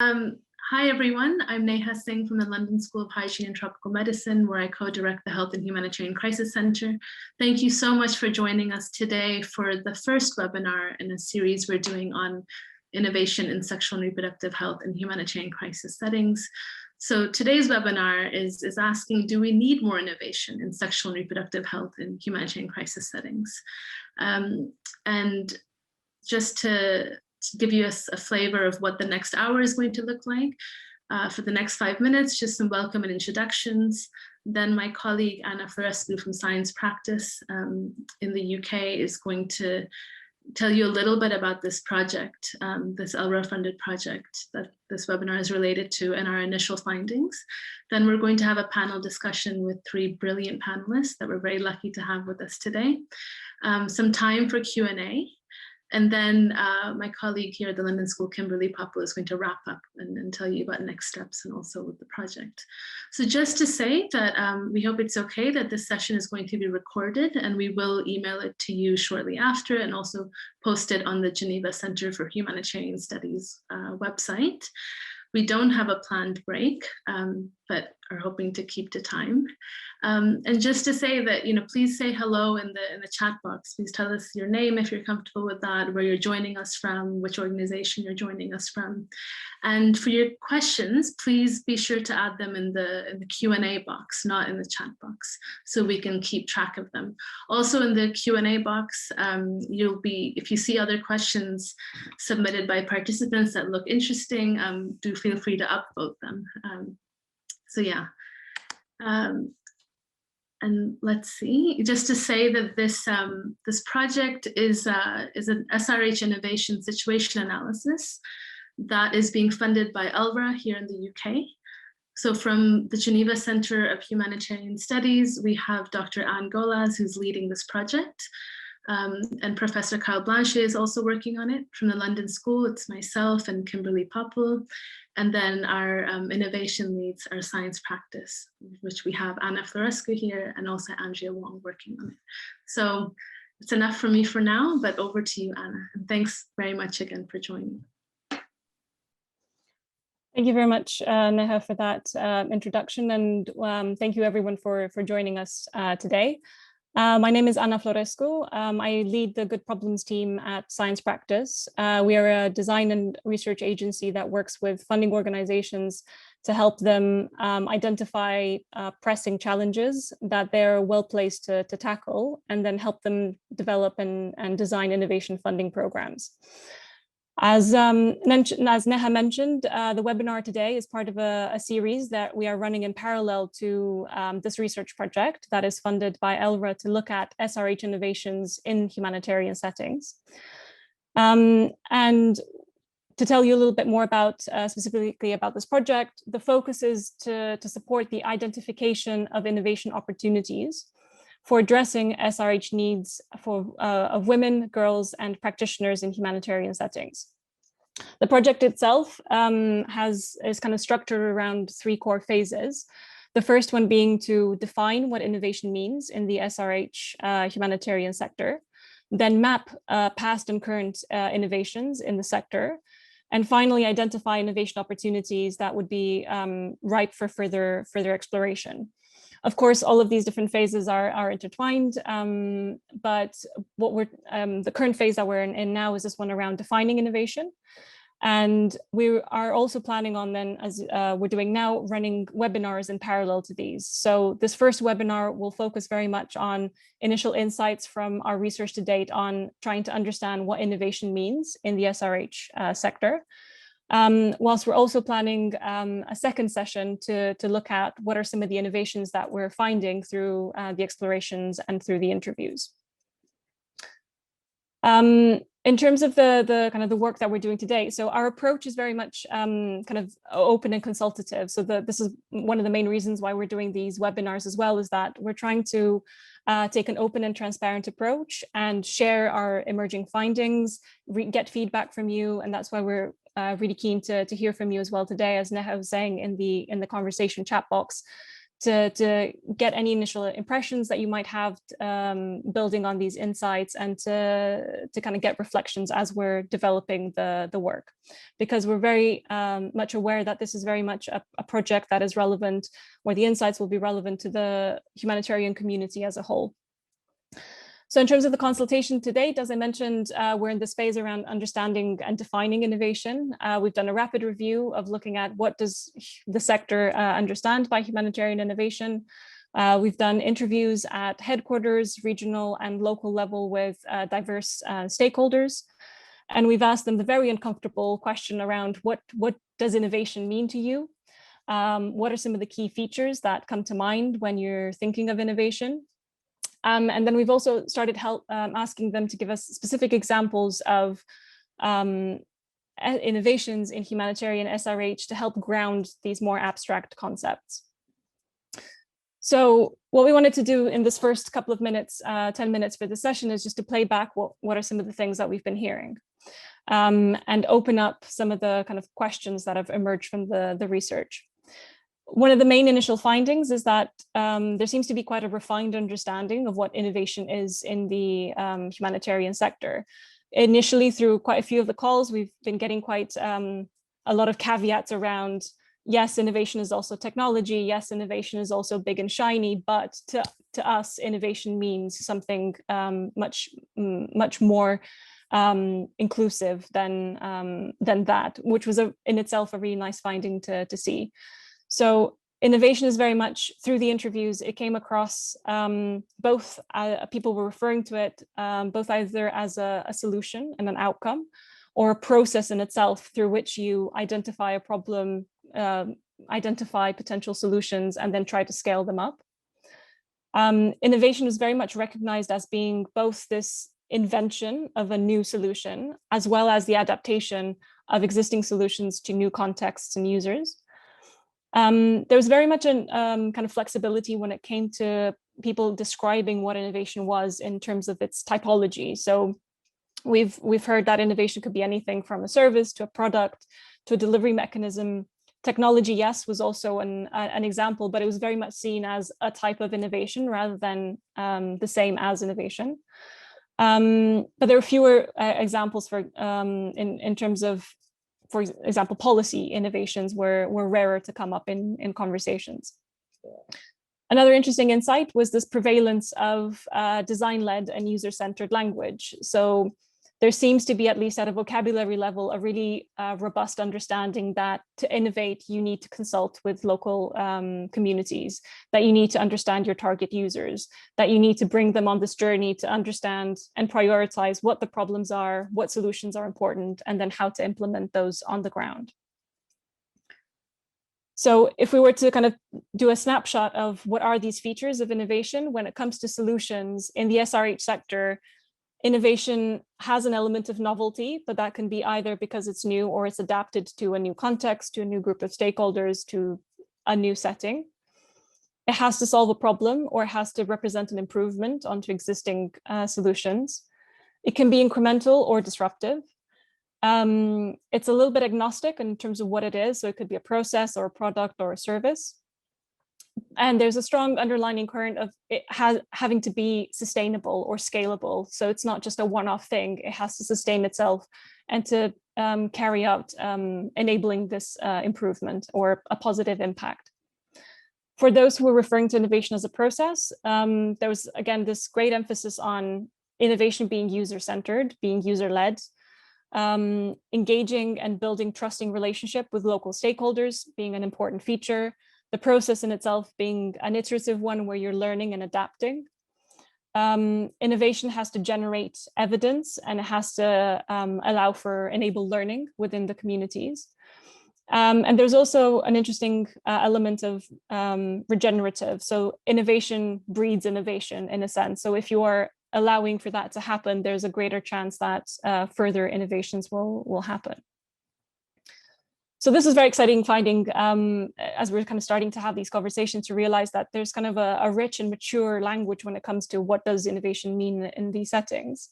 Um, Hi everyone, I'm Neha Singh from the London School of Hygiene and Tropical Medicine, where I co-direct the Health and Humanitarian Crisis Centre. Thank you so much for joining us today for the first webinar in a series we're doing on innovation in sexual and reproductive health in humanitarian crisis settings. So today's webinar is asking, do we need more innovation in sexual and reproductive health in humanitarian crisis settings? And just to give you a flavor of what the next hour is going to look like. For the next 5 minutes, just some welcome and introductions. Then my colleague Anna Florescu from Science Practice in the UK is going to tell you a little bit about this project, this Elrha funded project that this webinar is related to and our initial findings. Then we're going to have a panel discussion with 3 brilliant panelists that we're very lucky to have with us today. Some time for Q&A. And then my colleague here at the London School, Kimberly Popple, is going to wrap up and tell you about next steps and also with the project. So just to say that we hope it's okay that this session is going to be recorded, and we will email it to you shortly after and also post it on the Geneva Center for Humanitarian Studies website. We don't have a planned break, but are hoping to keep to time. And just to say that, please say hello in the chat box. Please tell us your name if you're comfortable with that, where you're joining us from, which organization you're joining us from. And for your questions, please be sure to add them in the Q&A box, not in the chat box, so we can keep track of them. Also in the Q&A box, if you see other questions submitted by participants that look interesting, do feel free to upvote them. So yeah. And let's see, just to say that this project is an Srh Innovation Situation Analysis that is being funded by Elrha here in the UK. So from the Geneva Center of Humanitarian Studies, we have Dr. Anne Golaz, who's leading this project. And Professor Kyle Blanchet is also working on it. From the London School, it's myself and Kimberly Popple. And then our innovation leads our Science Practice, which we have Anna Florescu here and also Andrea Wong working on it. So it's enough for me for now, but over to you, Anna. And thanks very much again for joining. Thank you very much, Neha, for that introduction. And thank you everyone for joining us today. My name is Anna Florescu. I lead the Good Problems team at Science Practice. We are a design and research agency that works with funding organizations to help them identify pressing challenges that they're well placed to tackle, and then help them develop and design innovation funding programs. As Neha mentioned, the webinar today is part of a series that we are running in parallel to this research project that is funded by Elrha to look at Srh innovations in humanitarian settings. And to tell you a little bit more about specifically about this project, the focus is to support the identification of innovation opportunities for addressing Srh needs of women, girls, and practitioners in humanitarian settings. The project itself is kind of structured around 3 core phases. The first one being to define what innovation means in the Srh humanitarian sector, then map past and current innovations in the sector, and finally identify innovation opportunities that would be ripe for further exploration. Of course, all of these different phases are intertwined, but the current phase that we're in now is this one around defining innovation. And we are also planning on then, as we're doing now, running webinars in parallel to these. So this first webinar will focus very much on initial insights from our research to date on trying to understand what innovation means in the Srh sector. Whilst we're also planning a second session to look at what are some of the innovations that we're finding through the explorations and through the interviews. In terms of the kind of the work that we're doing today, so our approach is very much kind of open and consultative. So this is one of the main reasons why we're doing these webinars as well, is that we're trying to take an open and transparent approach and share our emerging findings, get feedback from you, and that's why we're really keen to hear from you as well today, as Neha was saying in the conversation chat box, to get any initial impressions that you might have building on these insights, and to kind of get reflections as we're developing the work, because we're very much aware that this is very much a project that is relevant, where the insights will be relevant to the humanitarian community as a whole. So in terms of the consultation to date, as I mentioned, we're in this phase around understanding and defining innovation. We've done a rapid review of looking at what does the sector understand by humanitarian innovation. We've done interviews at headquarters, regional and local level with diverse stakeholders. And we've asked them the very uncomfortable question around what does innovation mean to you? What are some of the key features that come to mind when you're thinking of innovation? And then we've also started asking them to give us specific examples of innovations in humanitarian SRH to help ground these more abstract concepts. So what we wanted to do in this first couple of minutes, 10 minutes for the session, is just to play back what are some of the things that we've been hearing, and open up some of the kind of questions that have emerged from the research. One of the main initial findings is that there seems to be quite a refined understanding of what innovation is in the humanitarian sector. Initially, through quite a few of the calls, we've been getting quite a lot of caveats around, yes, innovation is also technology, yes, innovation is also big and shiny, but to us, innovation means something much more inclusive than that, which was in itself a really nice finding to see. So innovation is very much, through the interviews, it came across both people were referring to it both either as a solution and an outcome, or a process in itself through which you identify a problem, identify potential solutions, and then try to scale them up. Innovation is very much recognized as being both this invention of a new solution, as well as the adaptation of existing solutions to new contexts and users. There was very much a kind of flexibility when it came to people describing what innovation was in terms of its typology. So we've heard that innovation could be anything from a service to a product to a delivery mechanism. Technology, yes, was also an example, but it was very much seen as a type of innovation rather than the same as innovation. But there are fewer examples in terms of, for example, policy innovations were rarer to come up in conversations. Another interesting insight was this prevalence of design-led and user-centered language. So there seems to be, at least at a vocabulary level, a really robust understanding that to innovate, you need to consult with local communities, that you need to understand your target users, that you need to bring them on this journey to understand and prioritize what the problems are, what solutions are important, and then how to implement those on the ground. So if we were to kind of do a snapshot of what are these features of innovation when it comes to solutions in the SRH sector, innovation has an element of novelty, but that can be either because it's new or it's adapted to a new context, to a new group of stakeholders, to a new setting. It has to solve a problem, or it has to represent an improvement onto existing solutions. It can be incremental or disruptive. It's a little bit agnostic in terms of what it is. So it could be a process or a product or a service. And there's a strong underlying current of it having to be sustainable or scalable. So it's not just a one-off thing. It has to sustain itself and to carry out enabling this improvement or a positive impact. For those who are referring to innovation as a process, there was, again, this great emphasis on innovation being user-centered, being user-led, engaging and building trusting relationship with local stakeholders being an important feature, the process in itself being an iterative one where you're learning and adapting. Innovation has to generate evidence, and it has to enable learning within the communities. And there's also an interesting element of regenerative. So innovation breeds innovation in a sense. So if you are allowing for that to happen, there's a greater chance that further innovations will happen. So this is very exciting finding as we're kind of starting to have these conversations, to realize that there's kind of a rich and mature language when it comes to what does innovation mean in these settings.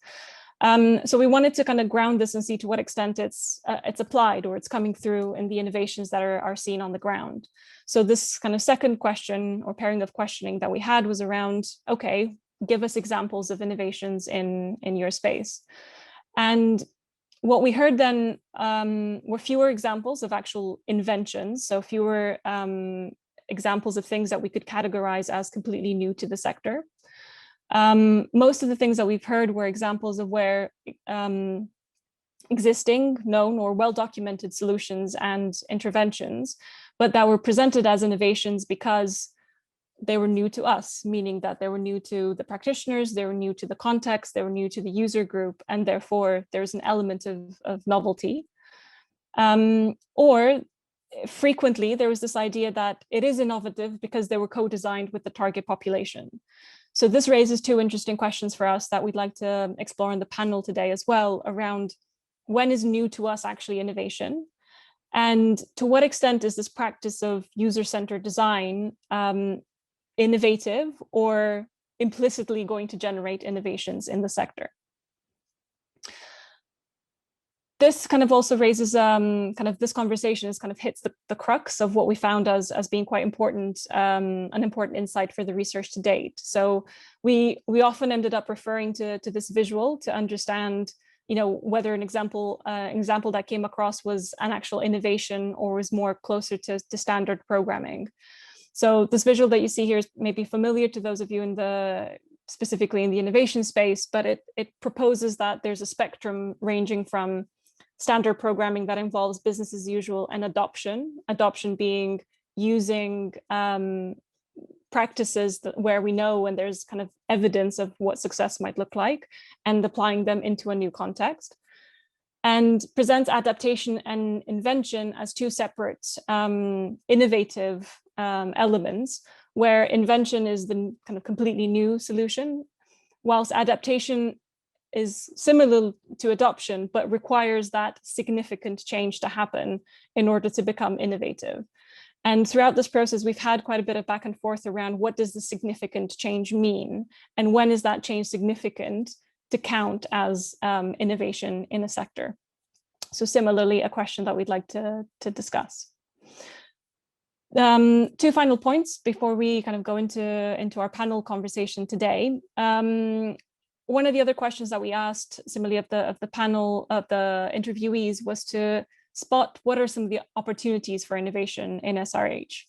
So we wanted to kind of ground this and see to what extent it's applied or it's coming through in the innovations that are seen on the ground. So this kind of second question or pairing of questioning that we had was around, okay, give us examples of innovations in your space. And what we heard then were fewer examples of actual inventions, so fewer examples of things that we could categorize as completely new to the sector. Most of the things that we've heard were examples of where existing, known, or well-documented solutions and interventions, but that were presented as innovations because they were new to us, meaning that they were new to the practitioners, they were new to the context, they were new to the user group, and therefore there's an element of novelty. Or frequently there was this idea that it is innovative because they were co-designed with the target population. So this raises two interesting questions for us that we'd like to explore in the panel today as well, around when is new to us actually innovation? And to what extent is this practice of user-centered design innovative or implicitly going to generate innovations in the sector? This kind of also raises this conversation is kind of hits the crux of what we found as being quite important, an important insight for the research to date. So we often ended up referring to this visual to understand, whether an example that came across was an actual innovation or was more closer to standard programming. So this visual that you see here is maybe familiar to those of you specifically in the innovation space, but it proposes that there's a spectrum ranging from standard programming that involves business as usual and adoption being using practices where we know and there's kind of evidence of what success might look like and applying them into a new context, and presents adaptation and invention as two separate innovative elements, where invention is the kind of completely new solution, whilst adaptation is similar to adoption, but requires that significant change to happen in order to become innovative. And throughout this process, we've had quite a bit of back and forth around what does the significant change mean? And when is that change significant to count as innovation in a sector? So similarly, a question that we'd like to discuss. Two final points before we kind of go into our panel conversation today. One of the other questions that we asked, similarly of the panel of the interviewees, was to spot what are some of the opportunities for innovation in SRH.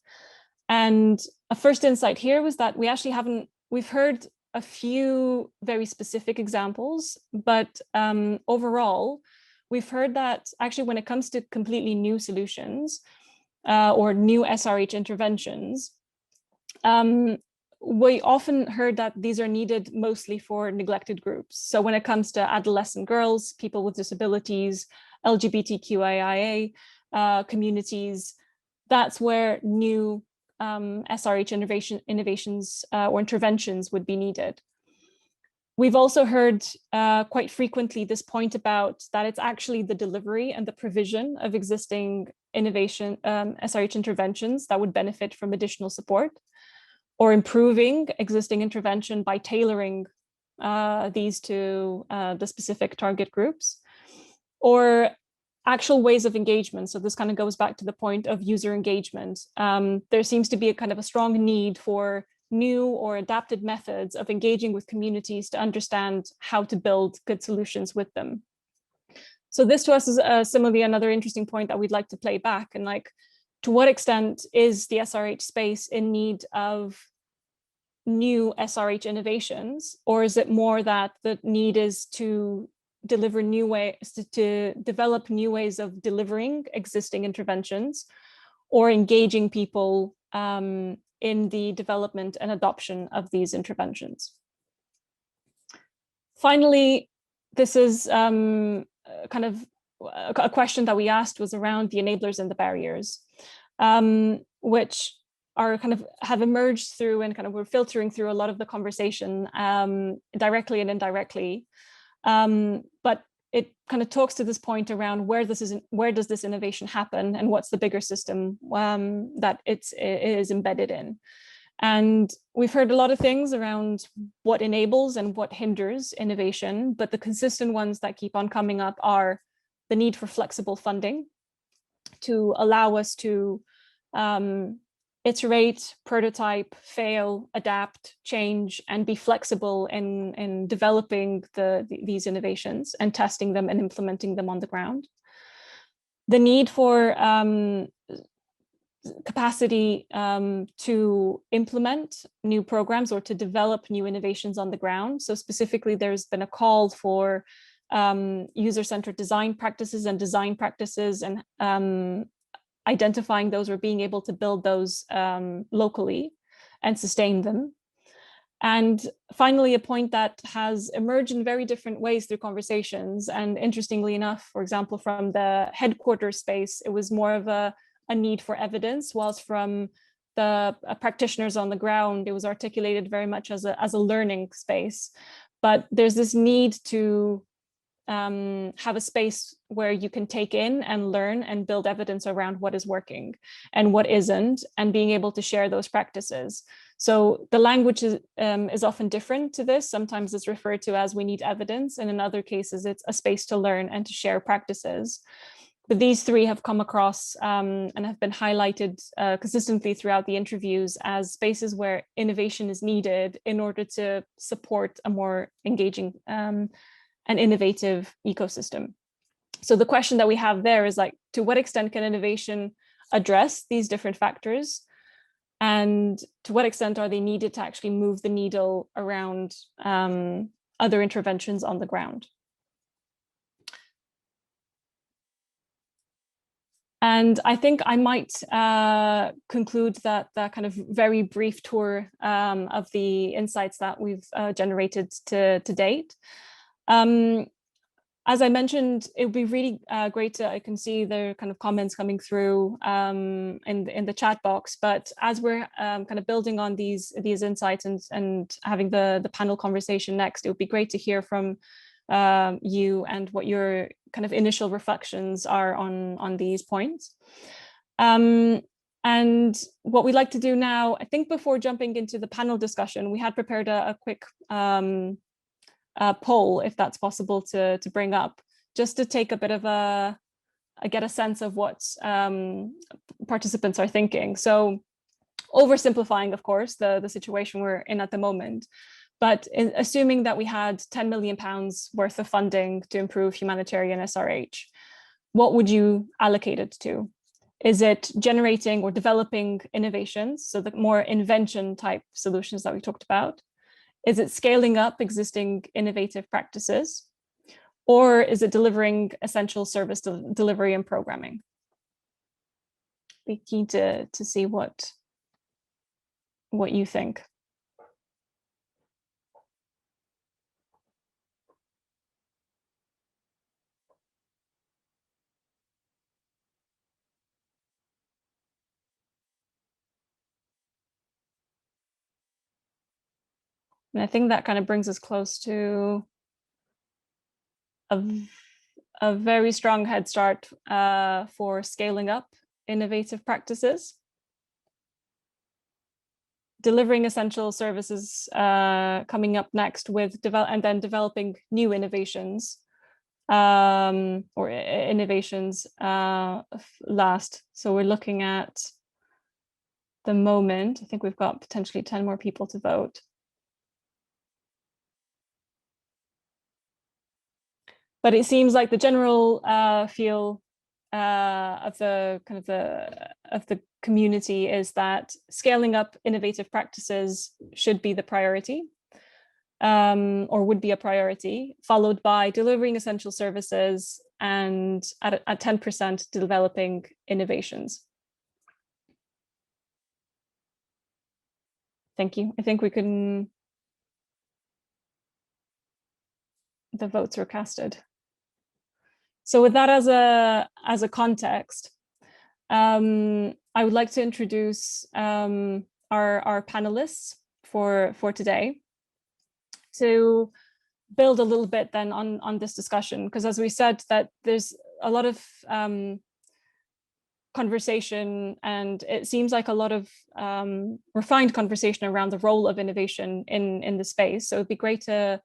And a first insight here was that we've heard a few very specific examples, but overall, we've heard that actually when it comes to completely new solutions or new SRH interventions, we often heard that these are needed mostly for neglected groups. So when it comes to adolescent girls, people with disabilities, LGBTQIA communities, that's where new SRH innovations or interventions would be needed. We've also heard quite frequently this point about that it's actually the delivery and the provision of existing innovation SRH interventions that would benefit from additional support, or improving existing intervention by tailoring these to the specific target groups, or actual ways of engagement. So this kind of goes back to the point of user engagement. There seems to be a kind of a strong need for new or adapted methods of engaging with communities to understand how to build good solutions with them. So this to us is similarly another interesting point that we'd like to play back, and like, to what extent is the SRH space in need of new SRH innovations, or is it more that the need is to deliver new ways, to develop new ways of delivering existing interventions or engaging people in the development and adoption of these interventions? Finally, this is kind of a question that we asked was around the enablers and the barriers, which are kind of have emerged through and kind of we're filtering through a lot of the conversation directly and indirectly. But it kind of talks to this point around where does this innovation happen and what's the bigger system that it is embedded in. And we've heard a lot of things around what enables and what hinders innovation, but the consistent ones that keep on coming up are the need for flexible funding to allow us to iterate, prototype, fail, adapt, change, and be flexible in developing these innovations and testing them and implementing them on the ground. The need for capacity to implement new programs or to develop new innovations on the ground. So specifically, there's been a call for user-centered design practices and identifying those or being able to build those locally and sustain them. And finally, a point that has emerged in very different ways through conversations. And interestingly enough, for example, from the headquarters space, it was more of a need for evidence, whilst from the practitioners on the ground, it was articulated very much as a learning space. But there's this need to have a space where you can take in and learn and build evidence around what is working and what isn't, and being able to share those practices. So the language is often different to this. Sometimes it's referred to as we need evidence, and in other cases, it's a space to learn and to share practices. But these three have come across and have been highlighted consistently throughout the interviews as spaces where innovation is needed in order to support a more engaging and innovative ecosystem. So the question that we have there is like, to what extent can innovation address these different factors? And to what extent are they needed to actually move the needle around other interventions on the ground? And I think I might conclude that kind of very brief tour of the insights that we've generated to date. As I mentioned, it would be really great to, I can see there are kind of comments coming through in the chat box, but as we're kind of building on these insights and having the panel conversation next, it would be great to hear from you and what your kind of initial reflections are on these points. And what we'd like to do now, I think before jumping into the panel discussion, we had prepared a quick poll, if that's possible to bring up, just to take a bit of get a sense of what participants are thinking. So oversimplifying, of course, the situation we're in at the moment, but assuming that we had £10 million worth of funding to improve humanitarian SRH, what would you allocate it to? Is it generating or developing innovations, so the more invention type solutions that we talked about? Is it scaling up existing innovative practices? Or is it delivering essential service delivery and programming? Be keen to see what you think. And I think that kind of brings us close to a very strong head start for scaling up innovative practices. Delivering essential services coming up next with and then developing new innovations or innovations last. So we're looking at the moment, I think we've got potentially 10 more people to vote. But it seems like the general feel of the community is that scaling up innovative practices should be the priority, or would be a priority, followed by delivering essential services and at 10% developing innovations. Thank you. I think we can. The votes are casted. So with that as a context, I would like to introduce our panelists for today to build a little bit then on this discussion, because as we said, that there's a lot of conversation, and it seems like a lot of refined conversation around the role of innovation in the space. So it'd be great to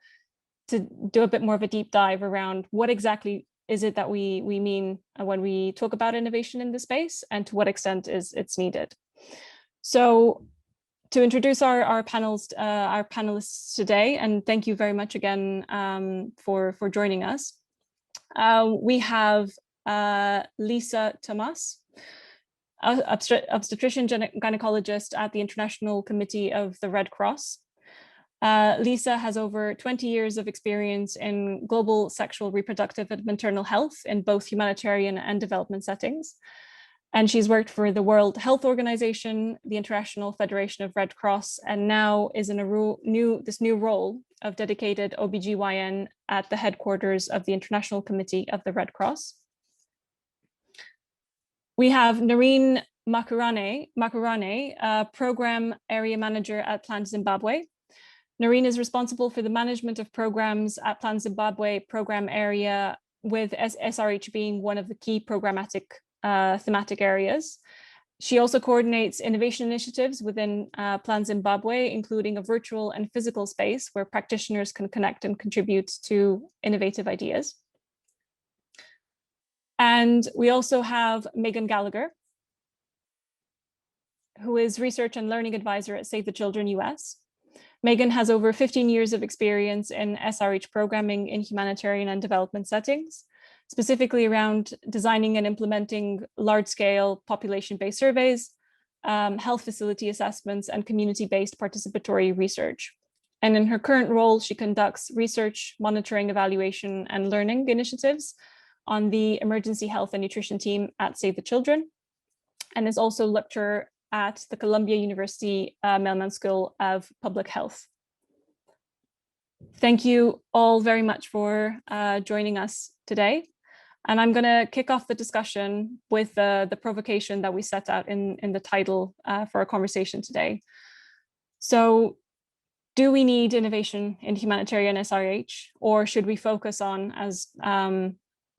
do a bit more of a deep dive around what exactly is it that we mean when we talk about innovation in the space, and to what extent it's needed. So to introduce our panelists today, and thank you very much again for joining us. We have Lisa Tomas, obstetrician gynecologist at the International Committee of the Red Cross. Lisa has over 20 years of experience in global sexual, reproductive, and maternal health in both humanitarian and development settings. And she's worked for the World Health Organization, the International Federation of Red Cross, and now is in this new role of dedicated OBGYN at the headquarters of the International Committee of the Red Cross. We have Noreen Makurane, Program Area Manager at Plan Zimbabwe. Noreen is responsible for the management of programs at Plan Zimbabwe program area, with SRH being one of the key programmatic thematic areas. She also coordinates innovation initiatives within Plan Zimbabwe, including a virtual and physical space where practitioners can connect and contribute to innovative ideas. And we also have Megan Gallagher, who is Research and Learning Advisor at Save the Children US. Megan has over 15 years of experience in SRH programming in humanitarian and development settings, specifically around designing and implementing large-scale population-based surveys, health facility assessments, and community-based participatory research. And in her current role, she conducts research, monitoring, evaluation, and learning initiatives on the emergency health and nutrition team at Save the Children, and is also lecturer at the Columbia University Mailman School of Public Health. Thank you all very much for joining us today. And I'm going to kick off the discussion with the provocation that we set out in the title for our conversation today. So, do we need innovation in humanitarian SRH, or should we focus on, as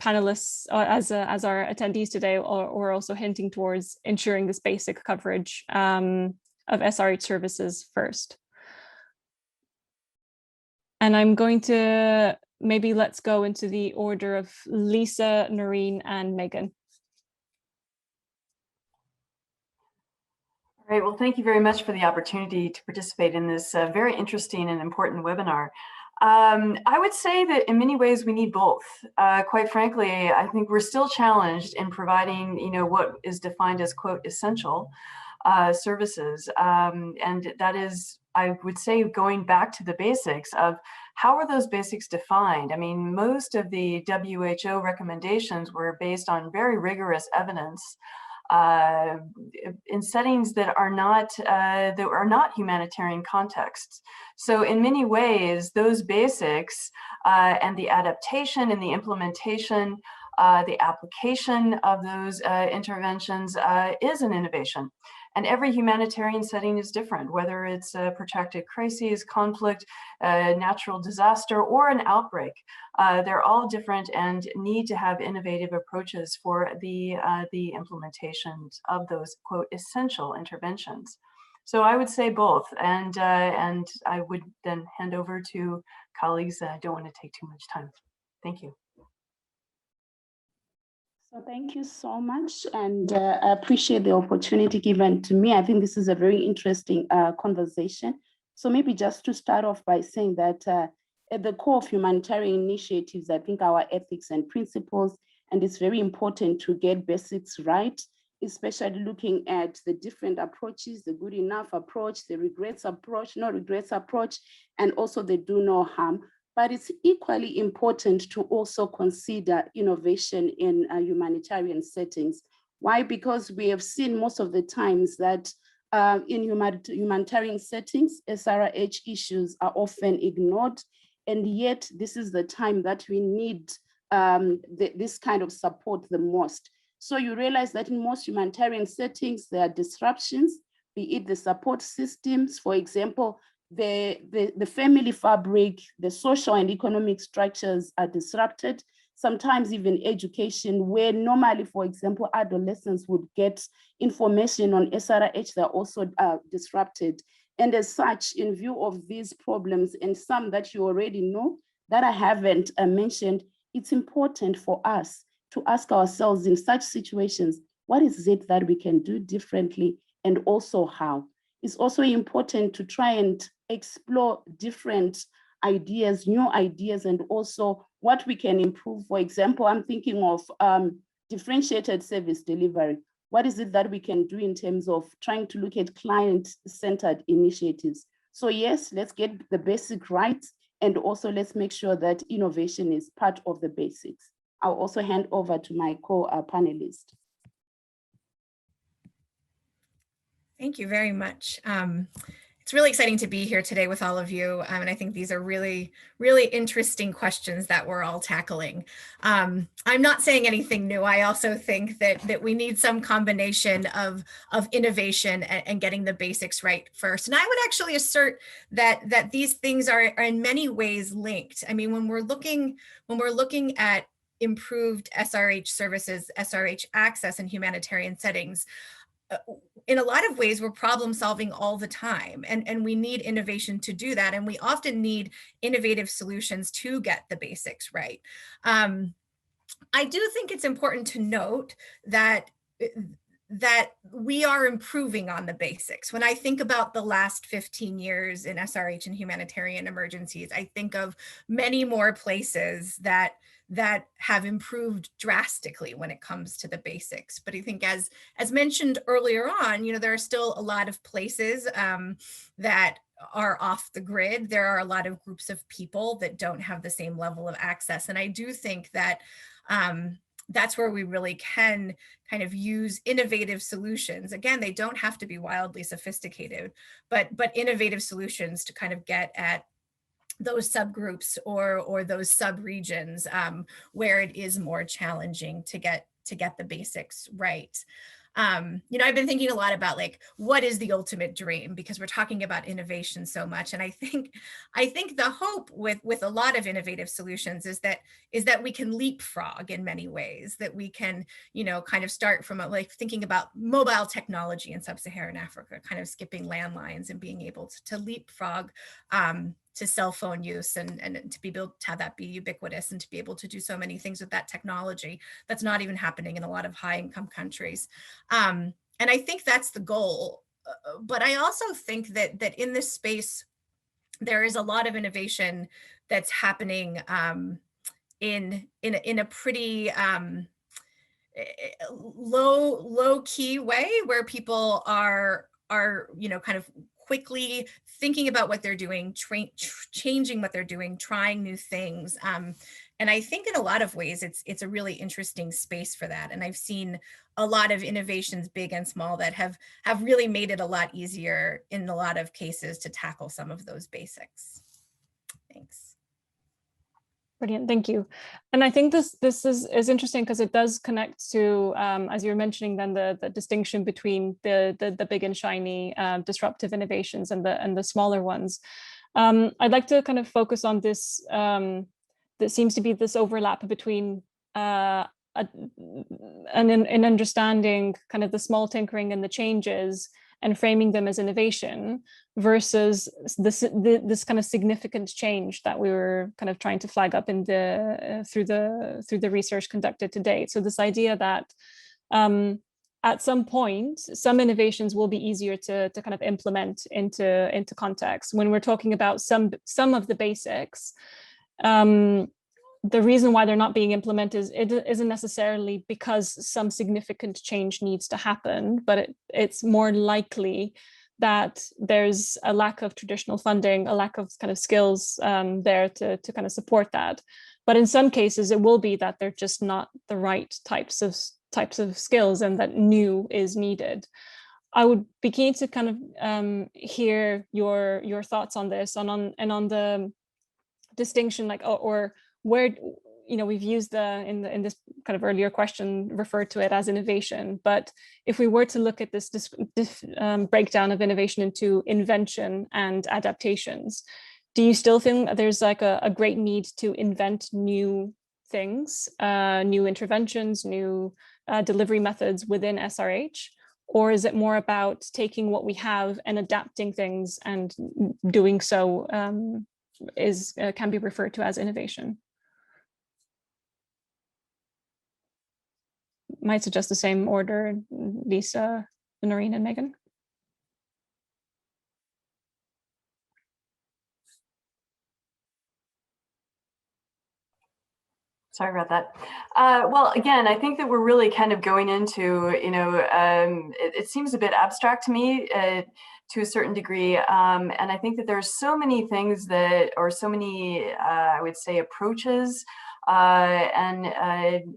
panelists, or as our attendees today, or also hinting towards ensuring this basic coverage of SRH services first? And I'm going to maybe let's go into the order of Lisa, Noreen, and Megan. All right, well, thank you very much for the opportunity to participate in this very interesting and important webinar. I would say that in many ways we need both. Quite frankly, I think we're still challenged in providing, what is defined as, quote, essential services. And that is, I would say, going back to the basics of how are those basics defined? I mean, most of the WHO recommendations were based on very rigorous evidence in settings that are not humanitarian contexts. So in many ways, those basics and the adaptation and the implementation, the application of those interventions is an innovation. And every humanitarian setting is different, whether it's a protracted crisis, conflict, natural disaster, or an outbreak. They're all different and need to have innovative approaches for the implementation of those, quote, essential interventions. So I would say both, and I would then hand over to colleagues. I don't want to take too much time. Thank you. So thank you so much, and I appreciate the opportunity given to me. I think this is a very interesting conversation. So maybe just to start off by saying that at the core of humanitarian initiatives, I think our ethics and principles, and it's very important to get basics right, especially looking at the different approaches, the good enough approach, the regrets approach, no regrets approach, and also the do no harm. But it's equally important to also consider innovation in humanitarian settings. Why? Because we have seen most of the times that in humanitarian settings, SRH issues are often ignored. And yet this is the time that we need this kind of support the most. So you realize that in most humanitarian settings, there are disruptions, be it the support systems, for example, the family fabric, the social and economic structures are disrupted. sometimes even education, where normally, for example, adolescents would get information on SRH, they're also disrupted. And as such, in view of these problems and some that you already know that I haven't mentioned, it's important for us to ask ourselves in such situations, what is it that we can do differently and also how? It's also important to try and explore different ideas, new ideas, and also what we can improve. For example, I'm thinking of differentiated service delivery. What is it that we can do in terms of trying to look at client-centered initiatives? So yes, let's get the basic right, and also let's make sure that innovation is part of the basics. I'll also hand over to my co-panelist. Thank you very much. It's really exciting to be here today with all of you. And I think these are really, really interesting questions that we're all tackling. I'm not saying anything new. I also think that we need some combination of innovation and getting the basics right first. And I would actually assert that these things are in many ways linked. I mean, when we're looking at improved SRH services, SRH access in humanitarian settings, in a lot of ways, we're problem solving all the time, and we need innovation to do that. And we often need innovative solutions to get the basics right. I do think it's important to note that we are improving on the basics. When I think about the last 15 years in SRH and humanitarian emergencies, I think of many more places that have improved drastically when it comes to the basics. But I think as mentioned earlier on, there are still a lot of places that are off the grid. There are a lot of groups of people that don't have the same level of access. And I do think that that's where we really can kind of use innovative solutions. Again, they don't have to be wildly sophisticated, but innovative solutions to kind of get at those subgroups or those sub-regions where it is more challenging to get the basics right. I've been thinking a lot about what is the ultimate dream, because we're talking about innovation so much. And I think the hope with a lot of innovative solutions is that we can leapfrog in many ways, that we can, kind of start from thinking about mobile technology in sub-Saharan Africa, kind of skipping landlines and being able to leapfrog to cell phone use and to be able to have that be ubiquitous and to be able to do so many things with that technology that's not even happening in a lot of high income countries. And I think that's the goal. But I also think that in this space, there is a lot of innovation that's happening in a pretty low key way, where people are kind of quickly thinking about what they're doing, changing what they're doing, trying new things. And I think in a lot of ways, it's a really interesting space for that. And I've seen a lot of innovations, big and small, that have really made it a lot easier in a lot of cases to tackle some of those basics. Thanks. Brilliant, thank you. And I think this is interesting because it does connect to, as you were mentioning, then the distinction between the big and shiny disruptive innovations and the smaller ones. I'd like to kind of focus on this. There seems to be this overlap between an understanding kind of the small tinkering and the changes and framing them as innovation versus this kind of significant change that we were kind of trying to flag up in through the research conducted to date. So this idea that at some point, some innovations will be easier to kind of implement into context. When we're talking about some of the basics, the reason why they're not being implemented isn't necessarily because some significant change needs to happen, but it's more likely that there's a lack of traditional funding, a lack of kind of skills there to kind of support that. But in some cases, it will be that they're just not the right types of skills and that new is needed. I would be keen to kind of hear your thoughts on this and on the distinction, or where, we've used in this kind of earlier question, referred to it as innovation. But if we were to look at this breakdown of innovation into invention and adaptations, do you still think there's a great need to invent new things, new interventions, new delivery methods within SRH? Or is it more about taking what we have and adapting things, and doing so can be referred to as innovation? Might suggest the same order, Lisa, Noreen, and Megan. Sorry about that. Well, again, I think that we're really kind of going into, it seems a bit abstract to me to a certain degree. And I think that there's so many things that, or so many, I would say, approaches and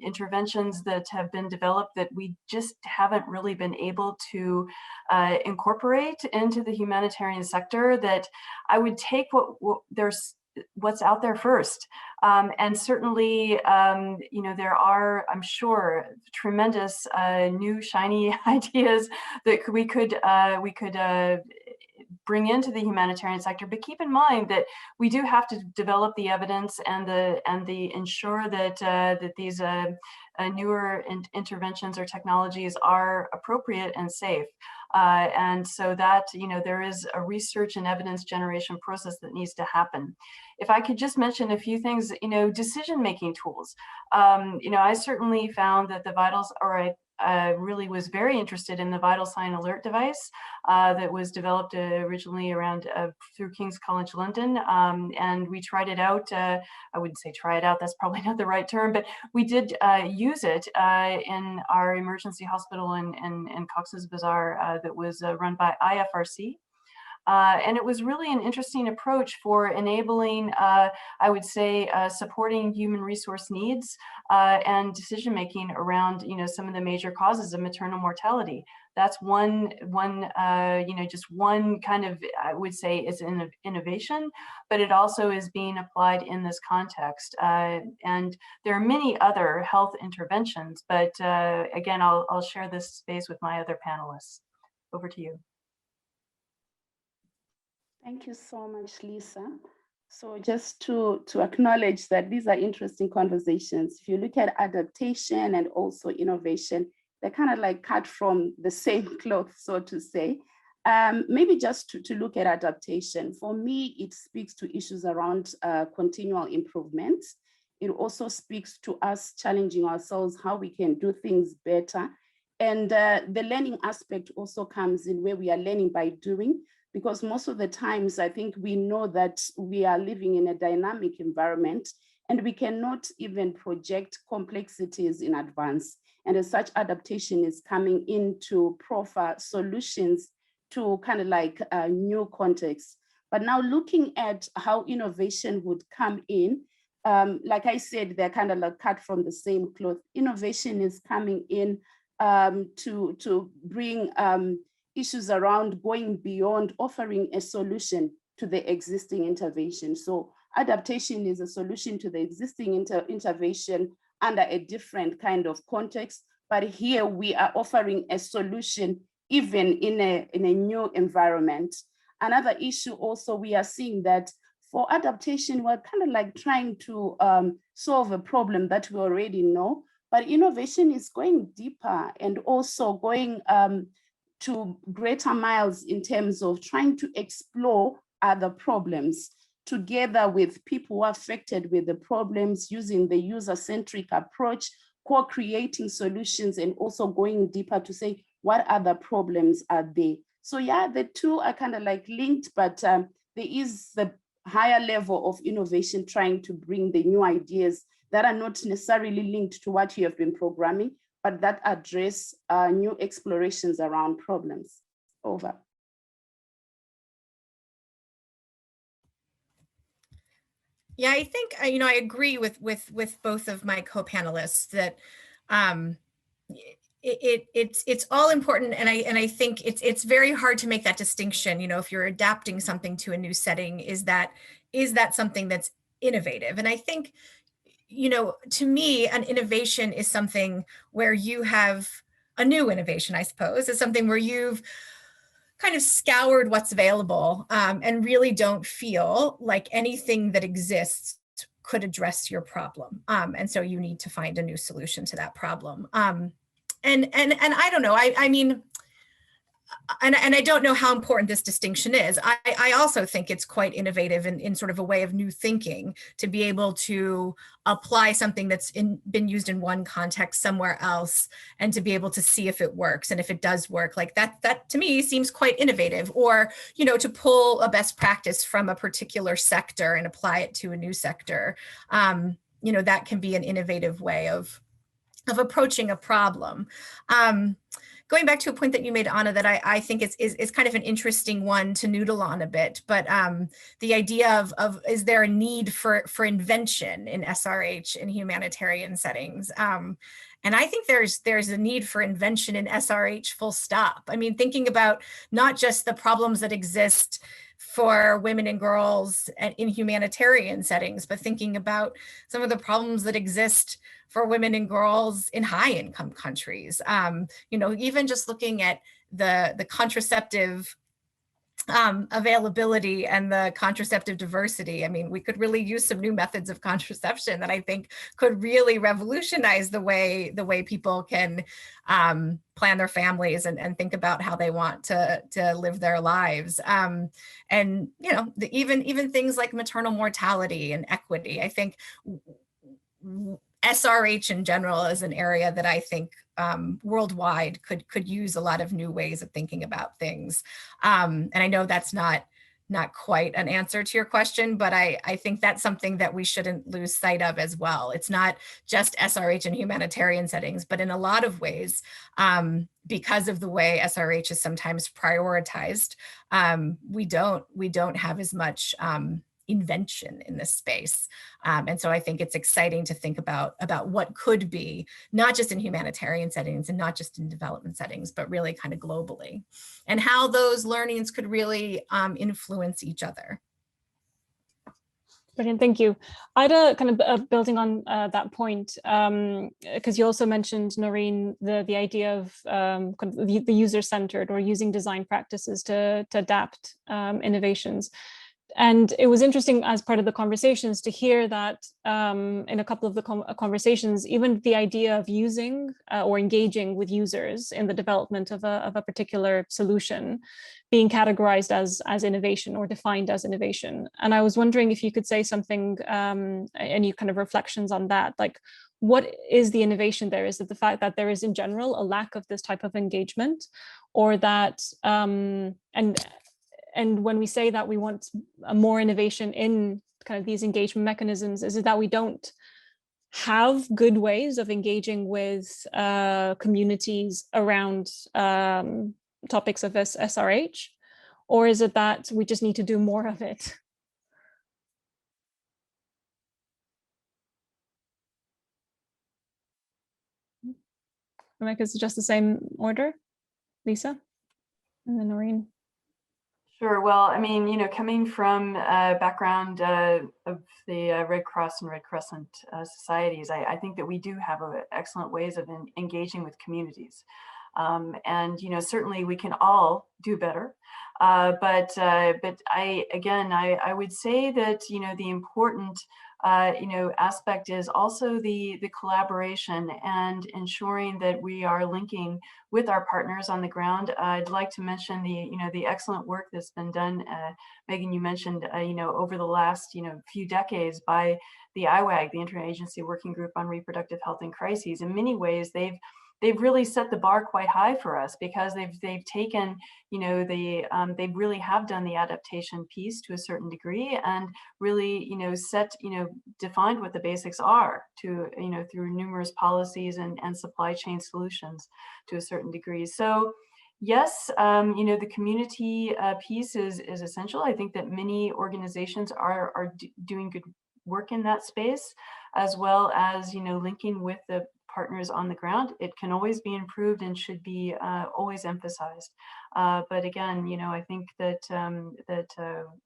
interventions that have been developed that we just haven't really been able to incorporate into the humanitarian sector, that I would take what's out there first. And certainly, there are, I'm sure, tremendous new shiny ideas that we could bring into the humanitarian sector. But keep in mind that we do have to develop the evidence and ensure that that these newer interventions or technologies are appropriate and safe. And so that, there is a research and evidence generation process that needs to happen. If I could just mention a few things, decision-making tools. I certainly found that the vitals, or I really was very interested in the vital sign alert device that was developed originally around through King's College London, and we tried it out. I wouldn't say try it out, that's probably not the right term, but we did use it in our emergency hospital in Cox's Bazar that was run by IFRC. And it was really an interesting approach for enabling, I would say, supporting human resource needs and decision-making around, some of the major causes of maternal mortality. That's one just one kind of, I would say, is an innovation, but it also is being applied in this context. And there are many other health interventions, but again, I'll share this space with my other panelists. Over to you. Thank you so much, Lisa. So just to acknowledge that these are interesting conversations. If you look at adaptation and also innovation, they're kind of like cut from the same cloth, so to say. Maybe just to look at adaptation, for me, it speaks to issues around continual improvement. It also speaks to us challenging ourselves how we can do things better. And the learning aspect also comes in, where we are learning by doing. Because most of the times, I think we know that we are living in a dynamic environment and we cannot even project complexities in advance. And as such, adaptation is coming in to proffer solutions to kind of like a new context. But now looking at how innovation would come in, like I said, they're kind of like cut from the same cloth. Innovation is coming in to bring issues around going beyond offering a solution to the existing intervention. So adaptation is a solution to the existing intervention under a different kind of context. But here we are offering a solution even in a new environment. Another issue also, we are seeing that for adaptation, we're kind of like trying to solve a problem that we already know, but innovation is going deeper and also going to greater miles in terms of trying to explore other problems together with people who are affected with the problems, using the user-centric approach, co-creating solutions, and also going deeper to say, what other problems are there? So yeah, the two are kind of like linked, but there is the higher level of innovation trying to bring the new ideas that are not necessarily linked to what you have been programming, but that address new explorations around problems. Over. Yeah, I think I agree with both of my co-panelists that it's all important, and I think it's very hard to make that distinction. If you're adapting something to a new setting, is that something that's innovative? And I think, to me, an innovation is something where you have a new innovation, I suppose, is something where you've kind of scoured what's available and really don't feel like anything that exists could address your problem. And so you need to find a new solution to that problem. And I don't know, I mean, and I don't know how important this distinction is. I also think it's quite innovative in sort of a way of new thinking to be able to apply something that's been used in one context somewhere else and to be able to see if it works. And if it does work, like that to me seems quite innovative. Or, you know, to pull a best practice from a particular sector and apply it to a new sector, you know, that can be an innovative way of approaching a problem. Going back to a point that you made, Anna, that I think is kind of an interesting one to noodle on a bit, but the idea of is there a need for invention in SRH in humanitarian settings? And I think there's a need for invention in SRH full stop. I mean, thinking about not just the problems that exist for women and girls in humanitarian settings, but thinking about some of the problems that exist for women and girls in high income countries. You know, even just looking at the contraceptive availability and the contraceptive diversity. I mean, we could really use some new methods of contraception that I think could really revolutionize the way people can plan their families and think about how they want to live their lives. And, you know, even things like maternal mortality and equity. I think SRH in general is an area that I think worldwide could use a lot of new ways of thinking about things. And I know that's not quite an answer to your question, but I think that's something that we shouldn't lose sight of as well. It's not just SRH in humanitarian settings, but in a lot of ways, because of the way SRH is sometimes prioritized, we don't have as much invention in this space. And so I think it's exciting to think about what could be, not just in humanitarian settings and not just in development settings, but really kind of globally, and how those learnings could really influence each other. Brilliant, thank you. Ida, kind of building on that point, because you also mentioned, Noreen, the idea of kind of the user-centered or using design practices to adapt innovations. And it was interesting as part of the conversations to hear that in a couple of the conversations, even the idea of using or engaging with users in the development of a particular solution being categorized as innovation or defined as innovation. And I was wondering if you could say something, any kind of reflections on that, like what is the innovation there? Is it the fact that there is in general a lack of this type of engagement, or that, and when we say that we want a more innovation in kind of these engagement mechanisms, is it that we don't have good ways of engaging with communities around topics of SRH? Or is it that we just need to do more of it? Rebecca, is it just the same order? Lisa? And then Noreen. Sure. Well, I mean, you know, coming from a background of the Red Cross and Red Crescent societies, I think that we do have excellent ways of engaging with communities. And, you know, certainly we can all do better. But I would say that, you know, the important you know, aspect is also the collaboration and ensuring that we are linking with our partners on the ground. I'd like to mention the excellent work that's been done. Megan, you mentioned you know, over the last few decades by the IWAG, the Interagency Working Group on Reproductive Health and Crises. In many ways, they've really set the bar quite high for us, because they've taken, you know, they really have done the adaptation piece to a certain degree, and really, you know, defined what the basics are to, you know, through numerous policies and supply chain solutions to a certain degree. So yes, you know, the community piece is essential. I think that many organizations are doing good work in that space, as well as, you know, linking with the partners on the ground. It can always be improved and should be always emphasized. But again, you know, I think that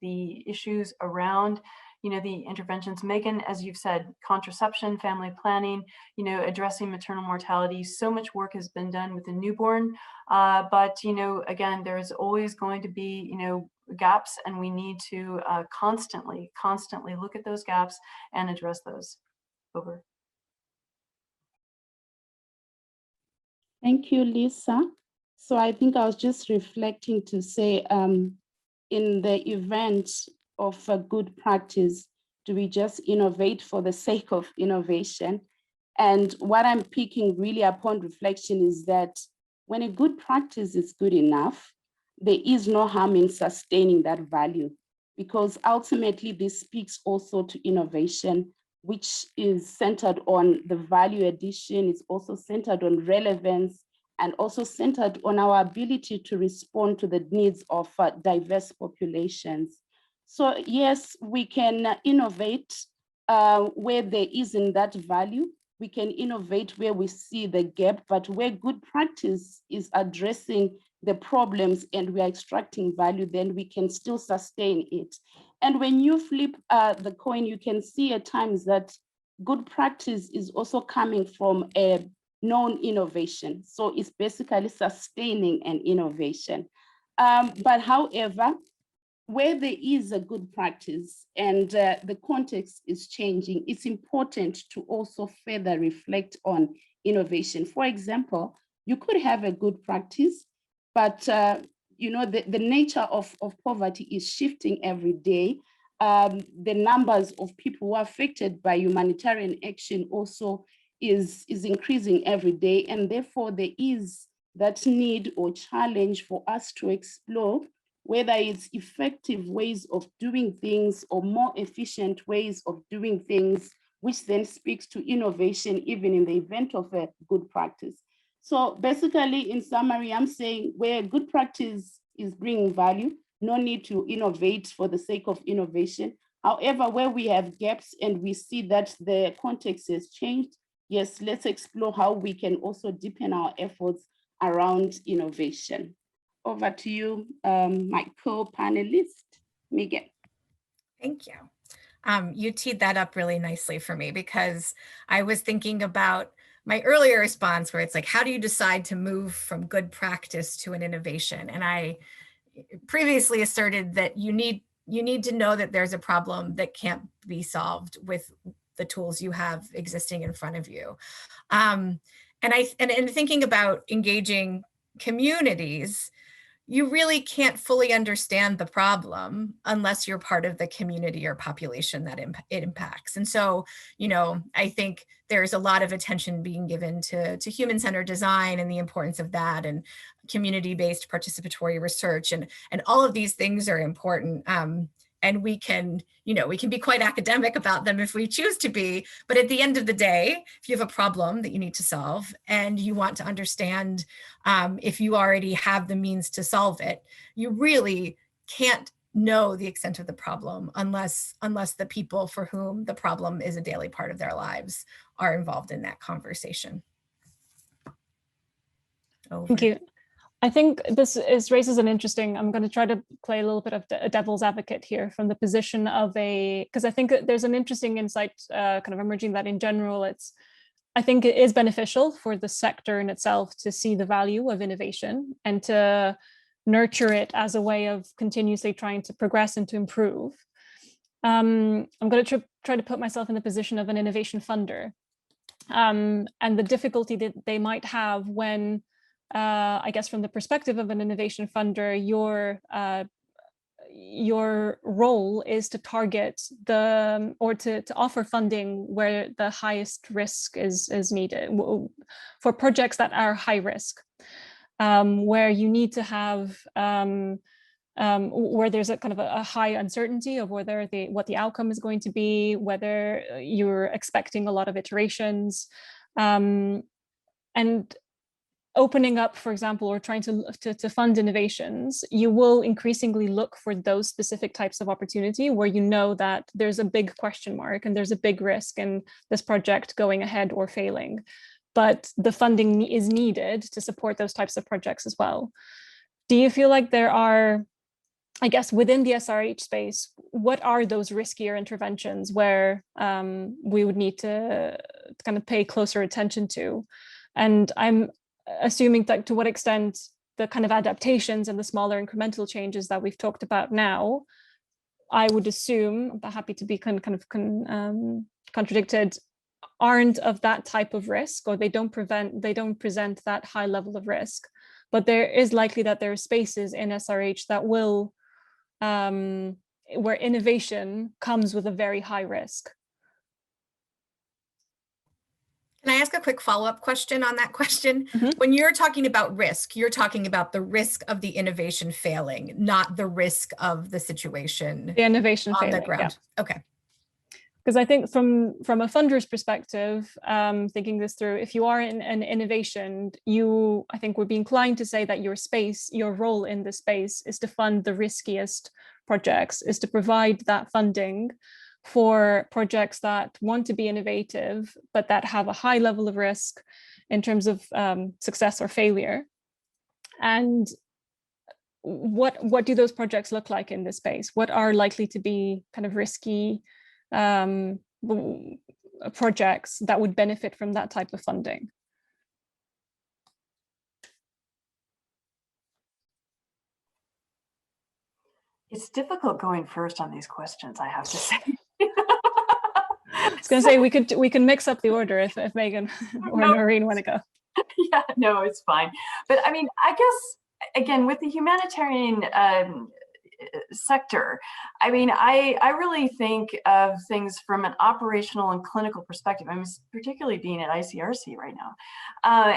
the issues around, you know, the interventions, Megan, as you've said, contraception, family planning, you know, addressing maternal mortality, so much work has been done with the newborn. But, you know, again, there's always going to be, you know, gaps, and we need to constantly look at those gaps and address those. Over. Thank you, Lisa. So I think I was just reflecting to say, in the event of a good practice, do we just innovate for the sake of innovation? And what I'm picking really upon reflection is that when a good practice is good enough, there is no harm in sustaining that value, because ultimately this speaks also to innovation, which is centered on the value addition. It's also centered on relevance, and also centered on our ability to respond to the needs of diverse populations. So yes, we can innovate where there isn't that value. We can innovate where we see the gap, but where good practice is addressing the problems and we are extracting value, then we can still sustain it. And when you flip the coin, you can see at times that good practice is also coming from a known innovation. So it's basically sustaining an innovation. But however, where there is a good practice and the context is changing, it's important to also further reflect on innovation. For example, you could have a good practice, but the nature of poverty is shifting every day. The numbers of people who are affected by humanitarian action also is increasing every day, and therefore there is that need or challenge for us to explore whether it's effective ways of doing things or more efficient ways of doing things, which then speaks to innovation even in the event of a good practice. So basically, in summary, I'm saying where good practice is bringing value, no need to innovate for the sake of innovation. However, where we have gaps and we see that the context has changed, yes, let's explore how we can also deepen our efforts around innovation. Over to you, my co-panelist, Megan. Thank you. You teed that up really nicely for me, because I was thinking about my earlier response where it's like, how do you decide to move from good practice to an innovation? And I previously asserted that you need to know that there's a problem that can't be solved with the tools you have existing in front of you. And thinking about engaging communities, you really can't fully understand the problem unless you're part of the community or population that it impacts. And so, I think there's a lot of attention being given to human-centered design and the importance of that, and community-based participatory research, and all of these things are important. And we can be quite academic about them if we choose to be, but at the end of the day, if you have a problem that you need to solve and you want to understand if you already have the means to solve it, you really can't know the extent of the problem unless the people for whom the problem is a daily part of their lives are involved in that conversation. Over. Thank you. I think this raises an interesting, I'm going to try to play a little bit of a devil's advocate here from the position of because I think there's an interesting insight kind of emerging that in general, I think it is beneficial for the sector in itself to see the value of innovation and to nurture it as a way of continuously trying to progress and to improve. I'm going to try to put myself in the position of an innovation funder, and the difficulty that they might have when I guess from the perspective of an innovation funder, your role is to target or to offer funding where the highest risk is needed for projects that are high risk, where you need to have where there's a kind of a high uncertainty of what the outcome is going to be, whether you're expecting a lot of iterations, and opening up, for example, or trying to fund innovations, you will increasingly look for those specific types of opportunity where you know that there's a big question mark and there's a big risk in this project going ahead or failing. But the funding is needed to support those types of projects as well. Do you feel like there are, I guess, within the SRH space, what are those riskier interventions where we would need to kind of pay closer attention to? And I'm assuming that to what extent the kind of adaptations and the smaller incremental changes that we've talked about now, I would assume, but happy to be contradicted, aren't of that type of risk, or they don't present that high level of risk. But there is likely that there are spaces in SRH that will, where innovation comes with a very high risk. Can I ask a quick follow-up question on that question? Mm-hmm. When you're talking about risk, you're talking about the risk of the innovation failing, not the risk of the situation. The innovation on failing, the ground. Yeah. Okay. Because I think from a funder's perspective, thinking this through, if you are in an innovation, I think would be inclined to say that your role in the space is to fund the riskiest projects, is to provide that funding for projects that want to be innovative, but that have a high level of risk in terms of success or failure. And what do those projects look like in this space? What are likely to be kind of risky projects that would benefit from that type of funding? It's difficult going first on these questions, I have to say. I was going to say we can mix up the order if Megan or Noreen want to go. Yeah, no, it's fine. But I mean, I guess, again, with the humanitarian sector, I mean, I really think of things from an operational and clinical perspective. I'm particularly being at ICRC right now.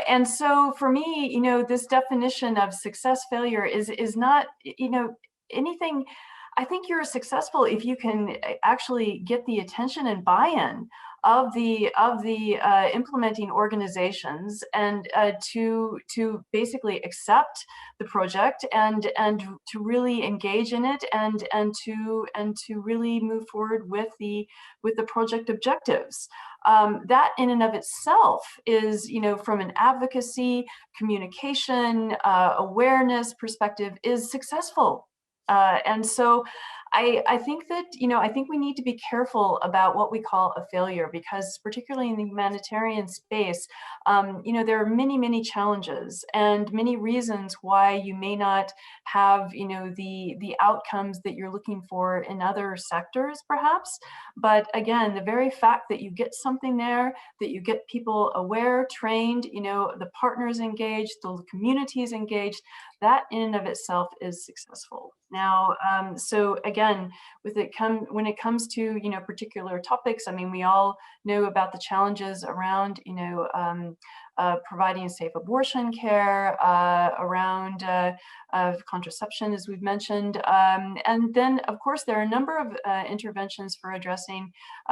And so for me, you know, this definition of success failure is not, you know, anything. I think you're successful if you can actually get the attention and buy-in of the implementing organizations, and to basically accept the project and to really engage in it, and to really move forward with the project objectives. That in and of itself is, you know, from an advocacy, communication, awareness perspective, is successful. And so I think that, you know, I think we need to be careful about what we call a failure, because particularly in the humanitarian space, you know, there are many, many challenges and many reasons why you may not have, you know, the outcomes that you're looking for in other sectors, perhaps. But again, the very fact that you get something there, that you get people aware, trained, you know, the partners engaged, the communities engaged, that in and of itself is successful. Now, so again, when it comes to, you know, particular topics, I mean, we all know about the challenges around, you know, providing safe abortion care, around contraception, as we've mentioned. And then, of course, there are a number of interventions for addressing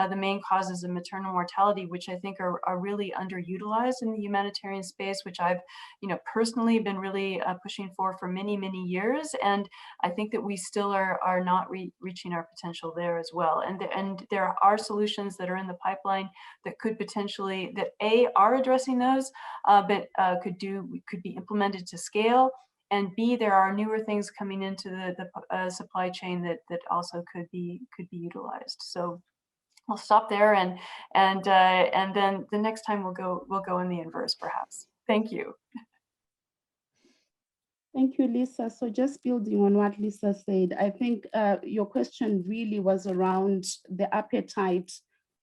the main causes of maternal mortality, which I think are really underutilized in the humanitarian space, which I've, you know, personally been really pushing for many, many years. And I think that we still are not reaching our potential there as well. And there are solutions that are in the pipeline that could potentially, that are addressing those, but could be implemented to scale. And B, there are newer things coming into the supply chain that also could be utilized. So I'll stop there, and then the next time we'll go in the inverse, perhaps. Thank you. Thank you, Lisa. So just building on what Lisa said, I think your question really was around the appetite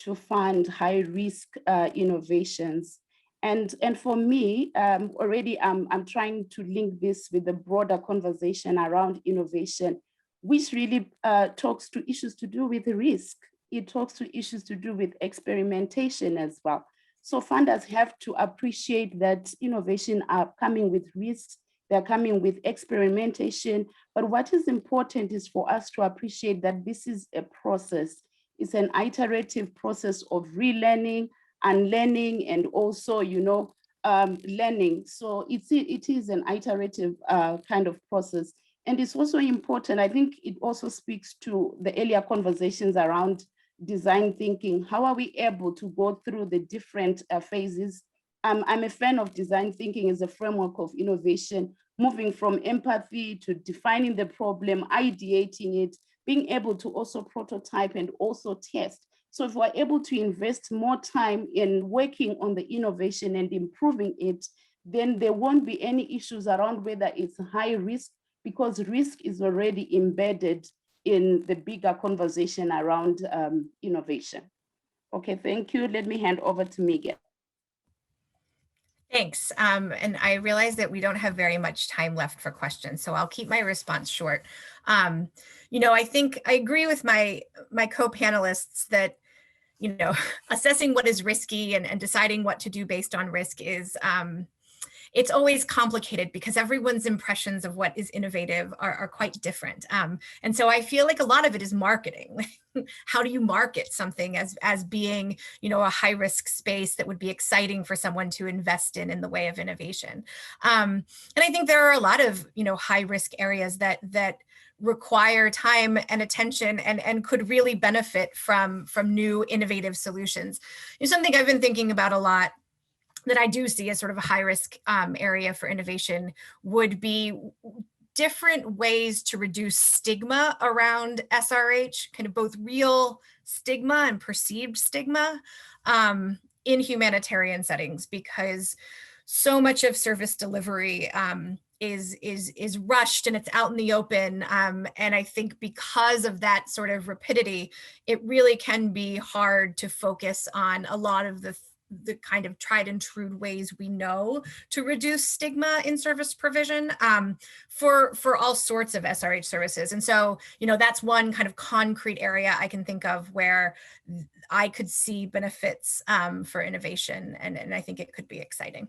to fund high-risk innovations. And for me, already I'm trying to link this with the broader conversation around innovation, which really talks to issues to do with risk. It talks to issues to do with experimentation as well. So funders have to appreciate that innovation are coming with risks, they're coming with experimentation. But what is important is for us to appreciate that this is a process. It's an iterative process of relearning, unlearning, and also, you know, learning. So it is an iterative kind of process. And it's also important, I think it also speaks to the earlier conversations around design thinking. How are we able to go through the different phases? I'm a fan of design thinking as a framework of innovation, moving from empathy to defining the problem, ideating it, being able to also prototype and also test. So if we're able to invest more time in working on the innovation and improving it, then there won't be any issues around whether it's high risk, because risk is already embedded in the bigger conversation around innovation. Okay, thank you. Let me hand over to Megan. Thanks. And I realize that we don't have very much time left for questions, so I'll keep my response short. I think I agree with my co-panelists that, assessing what is risky and deciding what to do based on risk is, it's always complicated because everyone's impressions of what is innovative are quite different. And so I feel like a lot of it is marketing. How do you market something as being, a high risk space that would be exciting for someone to invest in the way of innovation? And I think there are a lot of, high risk areas that require time and attention and could really benefit from new innovative solutions. Something I've been thinking about a lot that I do see as sort of a high risk area for innovation would be different ways to reduce stigma around SRH, kind of both real stigma and perceived stigma in humanitarian settings, because so much of service delivery is rushed and it's out in the open. And I think because of that sort of rapidity, it really can be hard to focus on a lot of the kind of tried and true ways we know to reduce stigma in service provision for all sorts of SRH services. And so, that's one kind of concrete area I can think of where I could see benefits for innovation, and I think it could be exciting.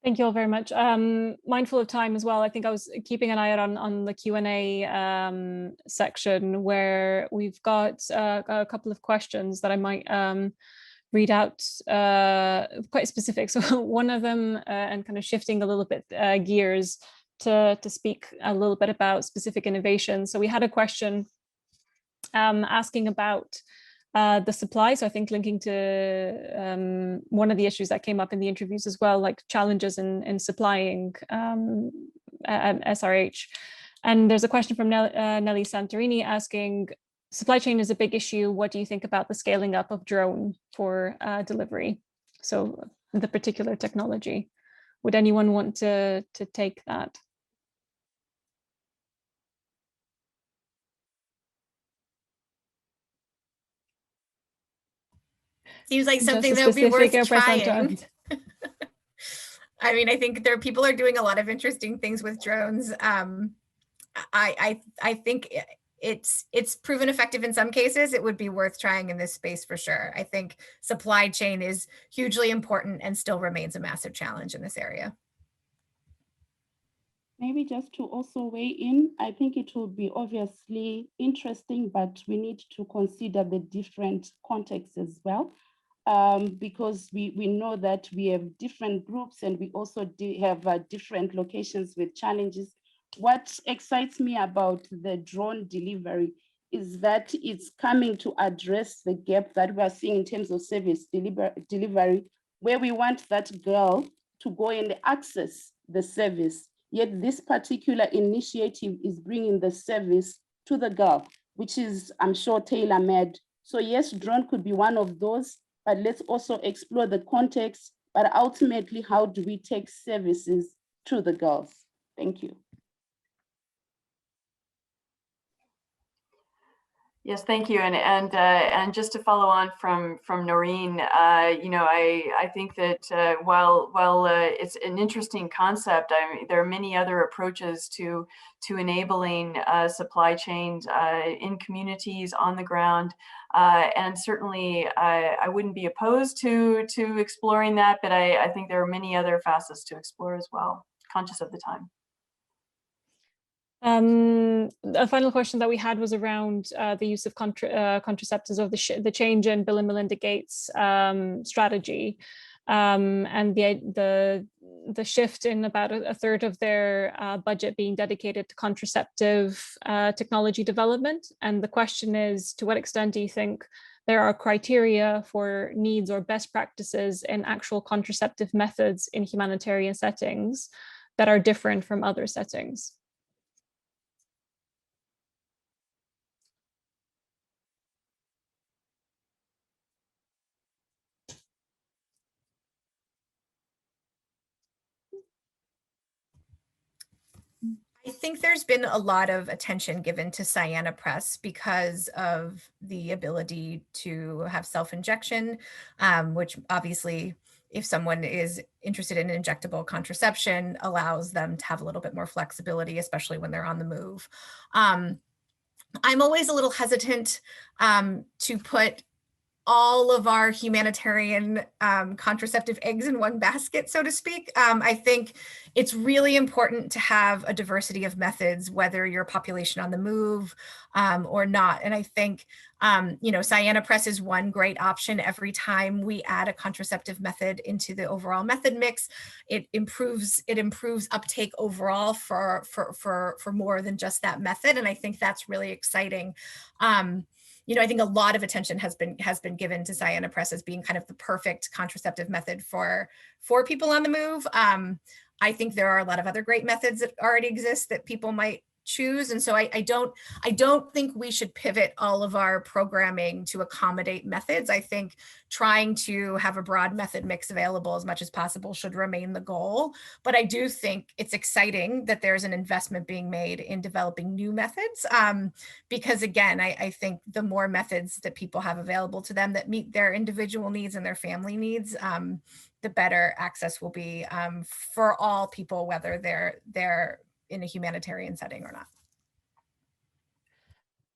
Thank you all very much. Mindful of time as well, I think I was keeping an eye out on the Q&A section, where we've got a couple of questions that I might read out, quite specific. So one of them, and kind of shifting a little bit gears to speak a little bit about specific innovation. So we had a question asking about the supply. So I think linking to one of the issues that came up in the interviews as well, like challenges in supplying SRH. And there's a question from Nelly Santorini asking, supply chain is a big issue. What do you think about the scaling up of drone for delivery? So the particular technology. Would anyone want to take that? Seems like something that would be worth trying. I mean, I think people are doing a lot of interesting things with drones. I think it's proven effective in some cases. It would be worth trying in this space for sure. I think supply chain is hugely important and still remains a massive challenge in this area. Maybe just to also weigh in, I think it will be obviously interesting, but we need to consider the different contexts as well. Because we know that we have different groups and we also have different locations with challenges. What excites me about the drone delivery is that it's coming to address the gap that we are seeing in terms of service delivery, where we want that girl to go and access the service. Yet this particular initiative is bringing the service to the girl, which is, I'm sure, tailor-made. So yes, drone could be one of those, but let's also explore the context, but ultimately, how do we take services to the girls? Thank you. Yes, thank you. And just to follow on from Noreen, I think that while it's an interesting concept, there are many other approaches to enabling supply chains in communities on the ground. And certainly, I wouldn't be opposed to exploring that, but I think there are many other facets to explore as well, conscious of the time. A final question that we had was around the use of contraceptives, or the change in Bill and Melinda Gates strategy, and the shift in about a third of their budget being dedicated to contraceptive technology development. And the question is, to what extent do you think there are criteria for needs or best practices in actual contraceptive methods in humanitarian settings that are different from other settings? I think there's been a lot of attention given to Cyanna Press because of the ability to have self-injection, which obviously, if someone is interested in injectable contraception, allows them to have a little bit more flexibility, especially when they're on the move. I'm always a little hesitant to put all of our humanitarian contraceptive eggs in one basket, so to speak. I think it's really important to have a diversity of methods, whether you're a population on the move or not. And I think, you know, Cyanna Press is one great option. Every time we add a contraceptive method into the overall method mix, it improves uptake overall for more than just that method. And I think that's really exciting. You know, I think a lot of attention has been given to Cyanna Press as being kind of the perfect contraceptive method for people on the move. I think there are a lot of other great methods that already exist that people might choose. And so I don't think we should pivot all of our programming to accommodate methods. I think trying to have a broad method mix available as much as possible should remain the goal. But I do think it's exciting that there's an investment being made in developing new methods. Because again, I think the more methods that people have available to them that meet their individual needs and their family needs, the better access will be for all people, whether they're in a humanitarian setting or not.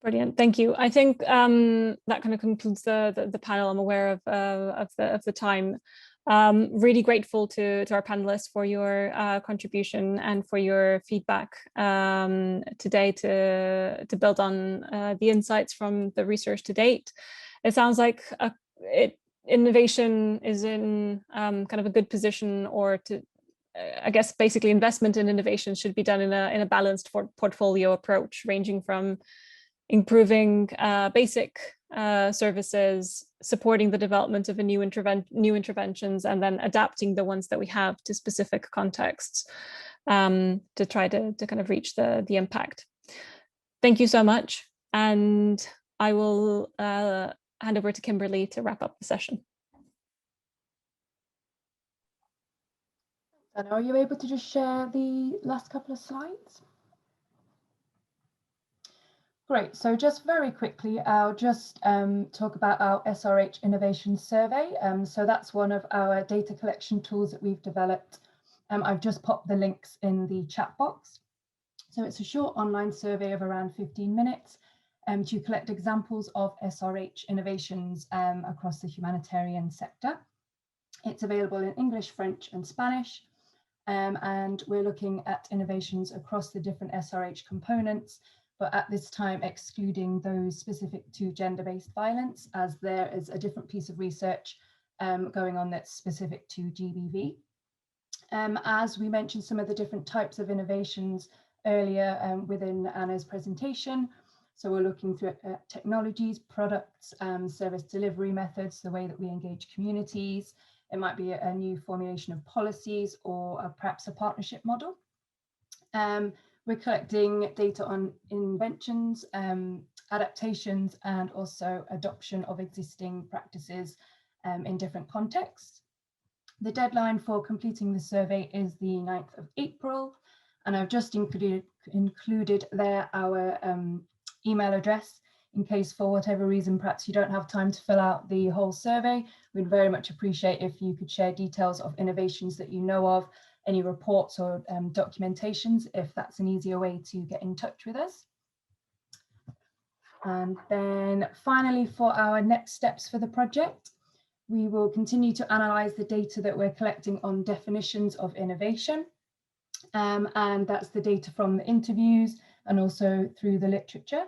Brilliant, thank you. I think that kind of concludes the panel. I'm aware of the time. Really grateful to our panelists for your contribution and for your feedback today to build on the insights from the research to date. It sounds like innovation is in kind of a good position, or to I guess basically investment in innovation should be done in a balanced portfolio approach, ranging from improving basic services, supporting the development of new interventions, and then adapting the ones that we have to specific contexts to try to kind of reach the impact. Thank you so much. And I will hand over to Kimberly to wrap up the session. And are you able to just share the last couple of slides? Great, so just very quickly, I'll just talk about our Srh Innovation Survey. So that's one of our data collection tools that we've developed. I've just popped the links in the chat box. So it's a short online survey of around 15 minutes to collect examples of Srh innovations across the humanitarian sector. It's available in English, French and Spanish. And we're looking at innovations across the different Srh components, but at this time excluding those specific to gender-based violence, as there is a different piece of research going on that's specific to GBV. As we mentioned some of the different types of innovations earlier within Anna's presentation, so we're looking through technologies, products, service delivery methods, the way that we engage communities. It might be a new formulation of policies or perhaps a partnership model. We're collecting data on inventions, adaptations, and also adoption of existing practices in different contexts. The deadline for completing the survey is the 9th of April, and I've just included there our email address in case for whatever reason perhaps you don't have time to fill out the whole survey. We'd very much appreciate if you could share details of innovations that you know of, any reports or documentations, if that's an easier way to get in touch with us. And then finally, for our next steps for the project, we will continue to analyse the data that we're collecting on definitions of innovation. And that's the data from the interviews and also through the literature.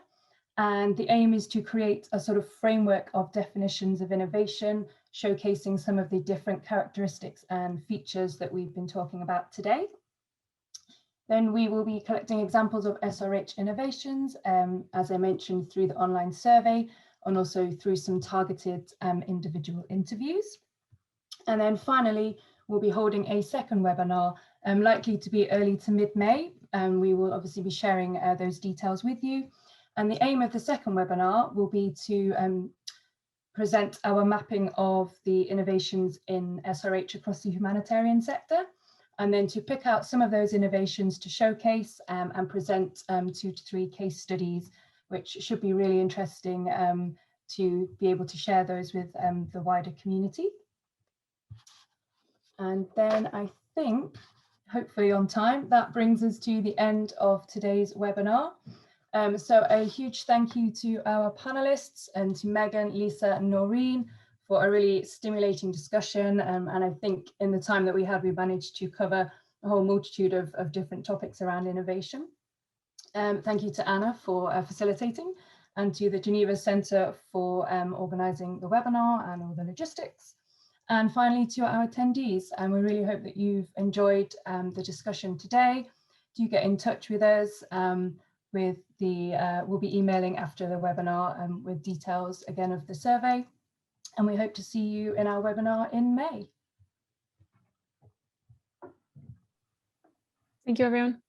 And the aim is to create a sort of framework of definitions of innovation, showcasing some of the different characteristics and features that we've been talking about today. Then we will be collecting examples of Srh innovations, as I mentioned, through the online survey and also through some targeted individual interviews. And then finally, we'll be holding a second webinar, likely to be early to mid-May. We will obviously be sharing those details with you. And the aim of the second webinar will be to present our mapping of the innovations in Srh across the humanitarian sector, and then to pick out some of those innovations to showcase and present 2 to 3 case studies, which should be really interesting to be able to share those with the wider community. And then I think, hopefully on time, that brings us to the end of today's webinar. So a huge thank you to our panelists and to Megan, Lisa and Noreen for a really stimulating discussion. And I think in the time that we had, we managed to cover a whole multitude of different topics around innovation. Thank you to Anna for facilitating, and to the Geneva Centre for organising the webinar and all the logistics. And finally, to our attendees, and we really hope that you've enjoyed the discussion today. Do get in touch with us with we'll be emailing after the webinar with details again of the survey. And we hope to see you in our webinar in May. Thank you, everyone.